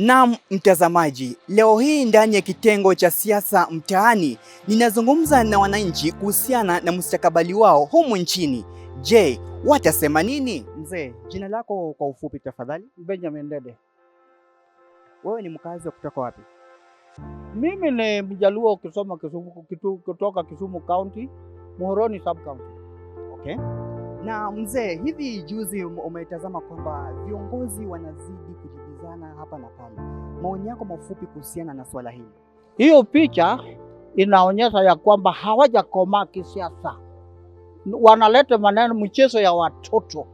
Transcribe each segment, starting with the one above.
Naam mtazamaji, leo hii ndani ya kitengo cha siasa mtaani ninazungumza na wananchi kuhusiana na mustakabali wao humu nchini. Je, watasema nini? Mzee, jina lako kwa ufupi tafadhali? Benjamin Dede. Wewe ni mkazi wa kutoka wapi? Mimi ni Mjaluo kutoka Kisumu County, Muhoroni Sub County. Okay. Na mzee, hivi juzi umetazama kwamba viongozi wanazidi kujibizana hapa na pale. Maoni yako mafupi kuhusiana na swala hili? Hiyo picha inaonyesha ya kwamba hawajakomaa kisiasa. Wanaleta maneno, mchezo ya watoto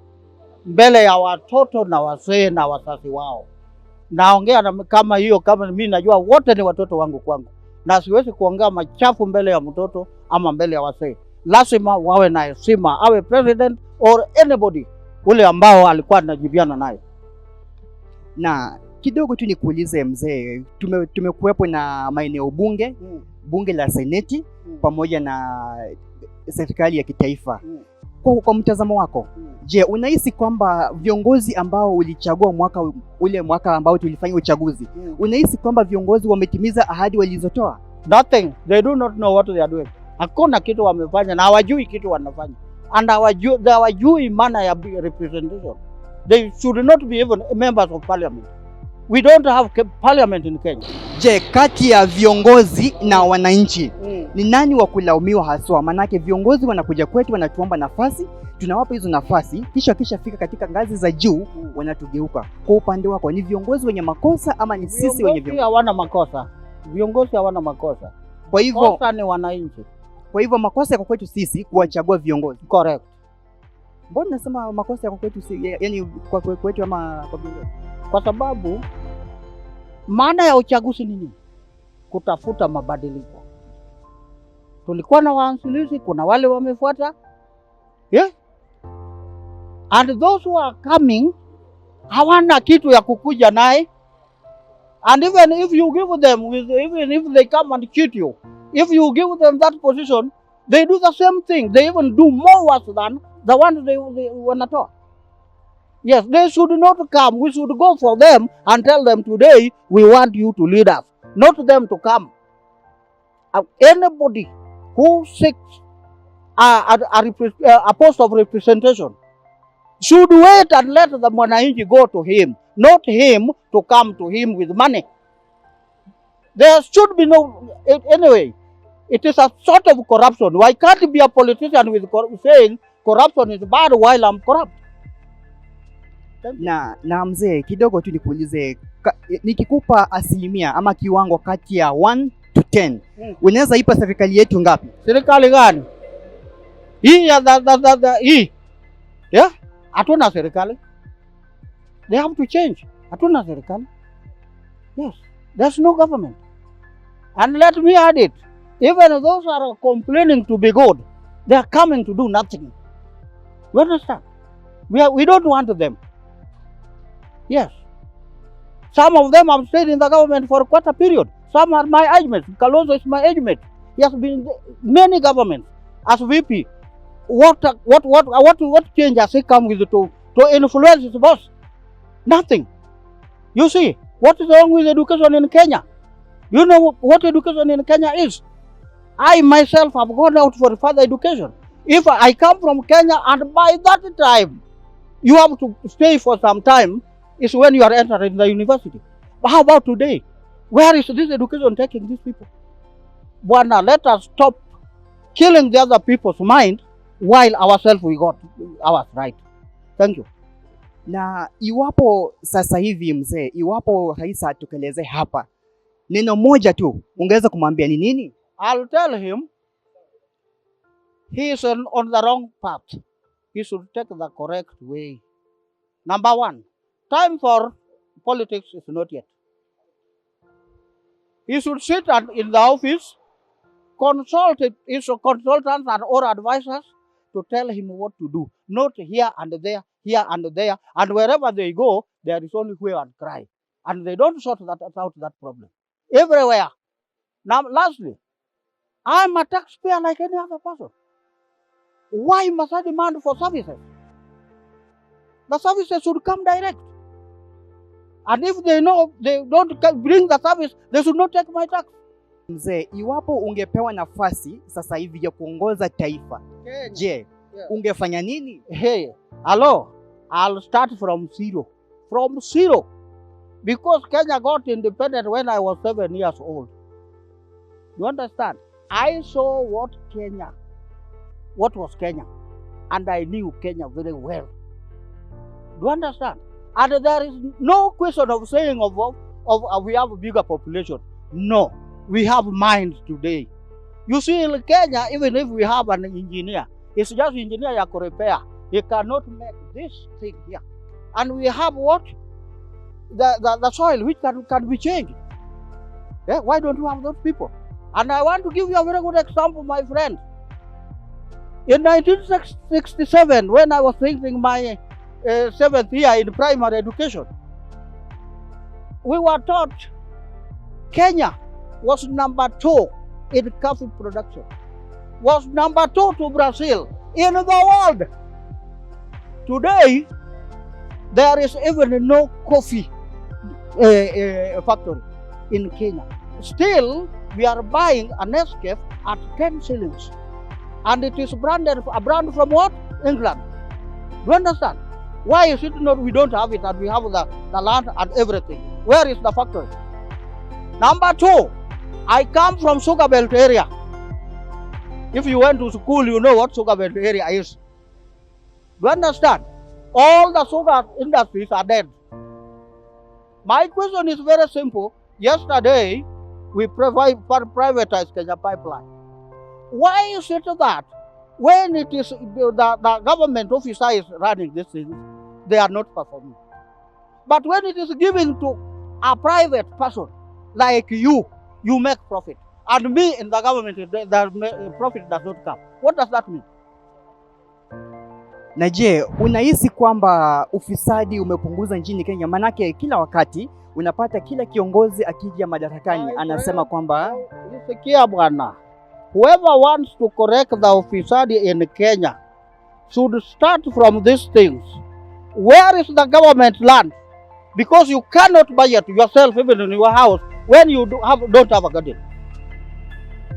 mbele ya watoto na wazee na wazazi wao. Naongea kama hiyo, kama mimi najua wote ni watoto wangu kwangu, na siwezi kuongea machafu mbele ya mtoto ama mbele ya wazee. Lazima wawe na heshima, awe president or anybody ule ambao alikuwa anajibiana naye. Na kidogo tu nikuulize mzee, tumekuwepo na maeneo bunge, bunge la seneti pamoja na serikali ya kitaifa. Kwa mtazamo wako, je, unahisi kwamba viongozi ambao ulichagua mwaka ambao tulifanya uchaguzi, unahisi kwamba viongozi wametimiza ahadi walizotoa? Nothing. They do not know what they are doing. Hakuna kitu wamefanya na hawajui kitu wanafanya. And hawajui maana ya representation. They should not be even members of parliament. We don't have parliament in Kenya. Je, kati ya viongozi na wananchi ni nani wa kulaumiwa haswa? Manake viongozi wanakuja kwetu, wanatuomba nafasi, tunawapa hizo nafasi, kisha fika katika ngazi za juu wanatugeuka. Kwa upande wako, ni viongozi wenye makosa ama ni sisi wenye viongozi? Hawana makosa. Viongozi hawana makosa. Kwa hivyo makosa ni wananchi. Kwa hivyo makosa yako kwetu sisi kuwachagua viongozi. Correct. Mbona nasema makosa yako kwetu yani kwa kwetu ama kwa viongozi? Kwa sababu maana ya uchaguzi ni nini? Kutafuta mabadiliko. Tulikuwa na waanzilishi, kuna wale wamefuata. Yeah? And those who are coming hawana kitu ya kukuja naye. And even if you give them, even if they come and cheat you, if you give them that position, they do the same thing. They even do more worse than the ones they wanatoa. Yes, they should not come. We should go for them and tell them today we want you to lead us, not them to come. Anybody who seeks a post of representation should wait and let the mwananchi go to him, not him to come to him with money. There should be no, anyway, it is a sort of corruption. Why can't be a politician with saying corruption is bad while I'm corrupt? Na mzee, kidogo tu nikuulize, nikikupa asilimia ama kiwango kati ya 1 to 10, unaweza ipa serikali yetu ngapi? Serikali gani? Hii ya hii. Yeah? Hatuna serikali. They have to change. Hatuna serikali. Yes. There's no government. And let me add it. Even those are complaining to be good, they are coming to do nothing. You understand? We don't want them. Yes. Some of them have stayed in the government for quite a period. Some are my age mates. Kalonzo is my age mate. He has been in many governments as VP. What change has he come with to influence his boss? Nothing. You see, what is wrong with education in Kenya? You know what education in Kenya is? I myself have gone out for further education. If I come from Kenya and by that time, you have to stay for some time, is when you are entering the university. But how about today? Where is this education taking these people? Bwana, let us stop killing the other people's mind while ourselves we got ours right. Thank you. Na iwapo sasa hivi mzee, iwapo rais atukeleze hapa, neno moja tu, ungeweza kumwambia ni nini? I'll tell him he is on the wrong path. He should take the correct way. Number one, time for politics is not yet. He should sit in the office, consult his consultants or advisors to tell him what to do. Not here and there, and wherever they go, there is only hue and cry. And they don't sort that problem. Everywhere. Now, lastly, I'm a taxpayer like any other person. Why must I demand for services? The services should come direct. And if they know they don't bring the service, they should not take my tax. Mzee, iwapo ungepewa nafasi sasa hivi ya kuongoza taifa, je, ungefanya nini? Hey, hello, I'll start from zero. From zero. Because Kenya got independent when I was 7 years old. You understand? I saw what was Kenya. And I knew Kenya very well. Do you understand? And there is no question of saying we have a bigger population. No, we have minds today. You see, in Kenya, even if we have an engineer, it's just engineer ya repair. He cannot make this thing here. And we have what? The soil which can be changed. Yeah? Why don't you have those people? And I want to give you a very good example, my friend. In 1967, when I was finishing my 7th year in primary education, we were taught Kenya was number 2 in coffee production, was number 2 to Brazil in the world. Today, there is even no coffee factory in Kenya. Still, we are buying a Nescafe at 10 shillings. And it is a brand from what? England. Do you understand? Why is it not we don't have it and we have the land and everything? Where is the factory? Number 2, I come from Sugar Belt area. If you went to school, you know what Sugar Belt area is. Do you understand? All the sugar industries are dead. My question is very simple. Yesterday, we privatized Kenya Pipeline. Why is it that when it is the government officer is running this thing, they are not performing? But when it is given to a private person like you make profit. And me in the government, the profit does not come. What does that mean? Na je, unahisi kwamba ufisadi umepunguza nchini Kenya? Manake kila wakati unapata kila kiongozi akija madarakani anasema kwamba sikia bwana, whoever wants to correct the ufisadi in Kenya should start from these things. Where is the government land? Because you cannot buy it yourself even in your house when you don't have a garden.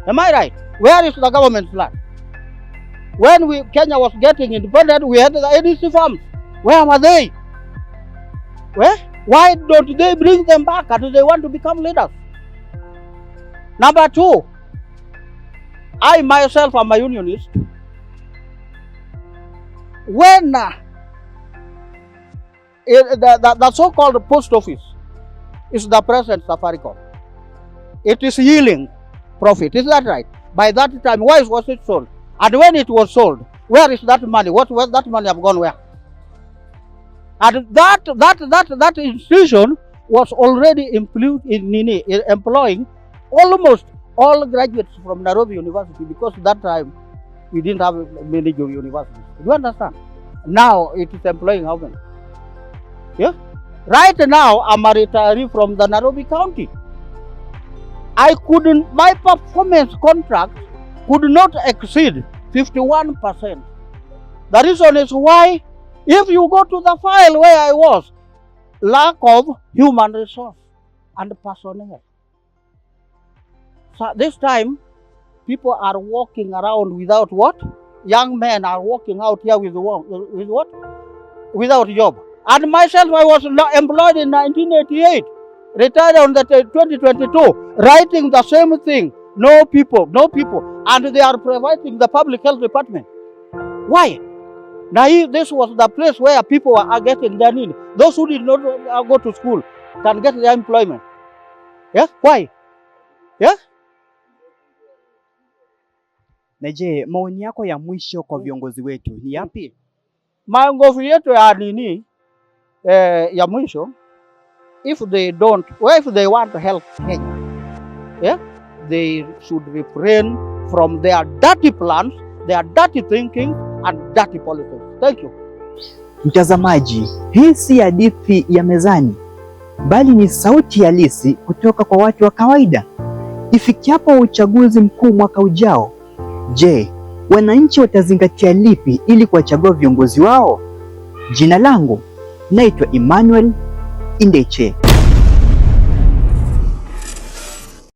Am I right? Where is the government land? When Kenya was getting independent, we had the ADC farms. Where were they? Where? Why don't they bring them back and they want to become leaders? Number 2, I myself am a unionist. When the so-called post office is the present Safaricom, it is yielding profit. Is that right? By that time, why was it sold? And when it was sold, where is that money? What that money have gone where? And that institution was already employing almost all graduates from Nairobi University, because that time we didn't have many universities. Do you understand? Now it is employing how many? Yeah? Right now I'm a retiree from the Nairobi County. My performance contract could not exceed 51%. The reason is why, if you go to the file where I was, lack of human resource and personnel. So this time, people are walking around without what? Young men are walking out here with what? Without job. And myself, I was employed in 1988, retired on the 2022, writing the same thing. No people, and they are providing the public health department. Why? Now, this was the place where people are getting their need. Those who did not go to school can get their employment. Yeah? Why? Yeah? Na je, maoni yako ya mwisho kwa viongozi wetu ni yapi? Maongozi yetu ya nini ya mwisho, if they want to help Kenya, yeah, they should refrain from their dirty plans, their dirty thinking and dirty politics. Thank you. Mtazamaji, hii si hadithi ya mezani, bali ni sauti halisi kutoka kwa watu wa kawaida. Ifikiapo uchaguzi mkuu mwaka ujao, je, wananchi watazingatia lipi ili kuwachagua viongozi wao? Jina langu naitwa Emmanuel Indeche.